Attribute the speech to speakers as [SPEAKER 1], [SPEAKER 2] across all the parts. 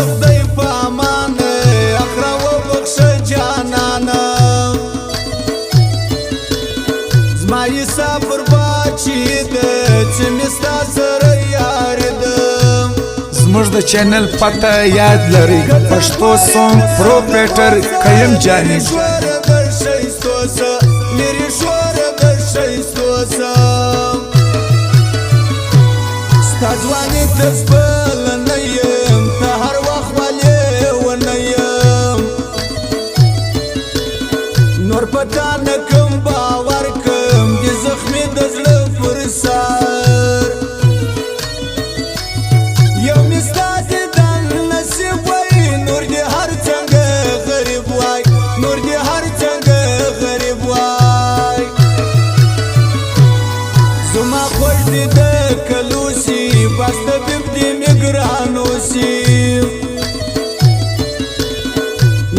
[SPEAKER 1] خدای په امان اخره وبخښه جانانه زما یې صبر باچي ده چې مې ستا سره یاري ده
[SPEAKER 2] زموږ د چینل پته یاد لرئ پښتو سونګ پروپریټر قیم جاني
[SPEAKER 1] لري شوره د ښایستو سه ستا ځواني ته زبله نه یم ته هر وخت ولې ونه یم نور په تا نه کوم باور کوم د زخمې د زړه پر سر یو مې ستا دیدن نصیب وای نور دې هر څنګه غریب وای نور دې هر څنګه غریب وای زما خوش دې د کلوسی بس طبیب دې مې ګرانو سی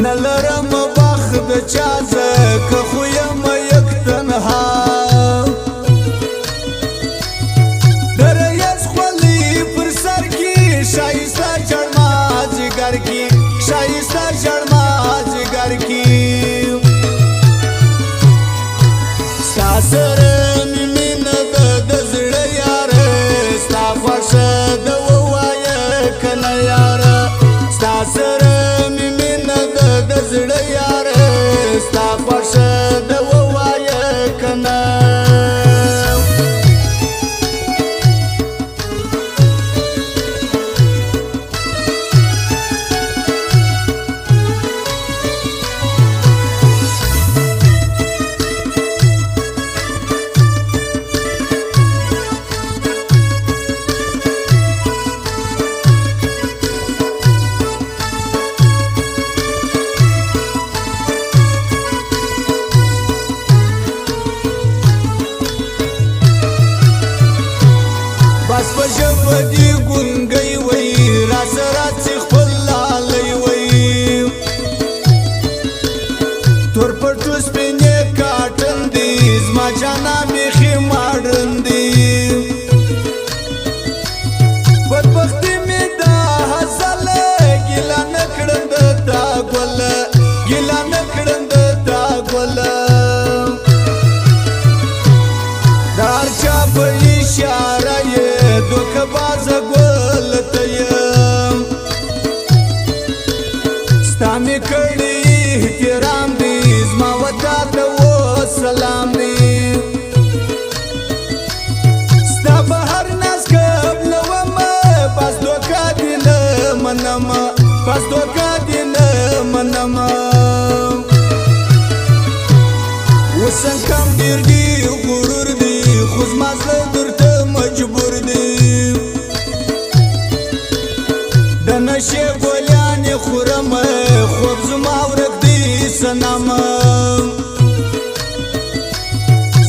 [SPEAKER 1] نه لرم بخت د چا زه که خو یم یک تنها د ریس خولي پر سر کې ښایسته چړما جګر کې ښایسته چړما جګر کې ستا سره مې مینه ده د زړه یاره ستا خوښه ده ووایه که نه یاره ستا سره مې مینه ده د زړه یاره ستا خوښه ده ووایه که نه بس په ژبه دې ګونګی وی را سره چې خپل لالی وی تور پټو سپینې کاټن دی زما جانا بیخي ماډرن دی بدبختي مې دا هزله ګیله نه کړم د تا ګله ګیله نه کړم د تا ګله د هر چا په اشاره یې دوکه بازه ګل ته یم ستا مې کړي احترام دی زما وطا ته وسلام دی ستا په هر ناز قبلومه بس دوکه دې نه منمه بس دوکه دې نه منمه وسن کم ډېر دی غرور دی خو زما زړه درته مجبور دی د نشې ګولیانې خورمه خوب زما ورک دی صنمه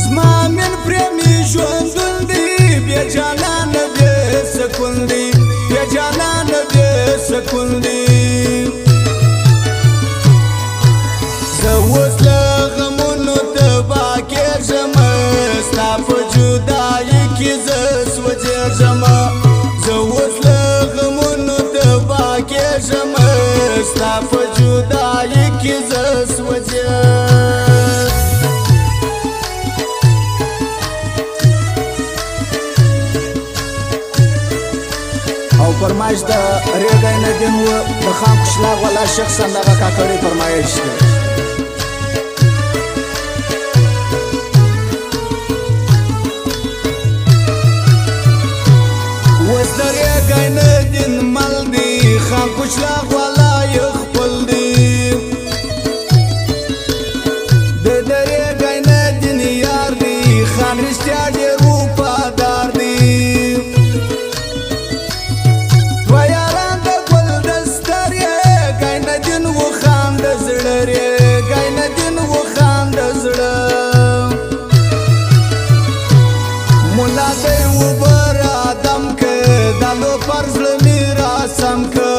[SPEAKER 1] زما من پرېمې ژوندون دی بې جانانه بې سکون دی بې جانانه بې سکون دی زه اوس له غمونو تباه کېږم ستا په جدایي کې زه سوځېږم زه اوس له غمونو تباه کېږم ستا په جدایي کې زه سوځېږم او فرمایش د ریګی ندین و د خان قشلاق والا شخصا دغه کاکړي فرمایش دی اوس د ریګی ندین مل دی خان قشلاق والا یې خپل دی د ریګی ندین یار دی خان رښتیا ډېر وفادار دی ملا دی وبر ادم که دالو پر زړه مې راسم که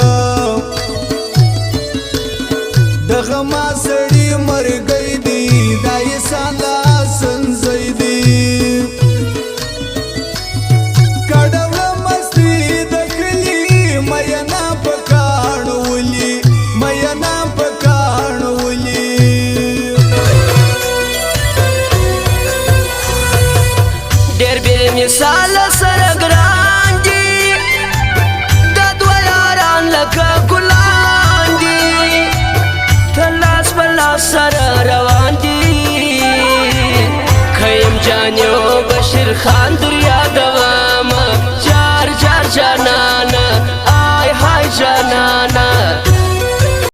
[SPEAKER 3] لکه ګلان دي ته لاس په لاس سره روان دي خیم جان یو بشیر خان در یادومه جار جار جانانه آی های جانانه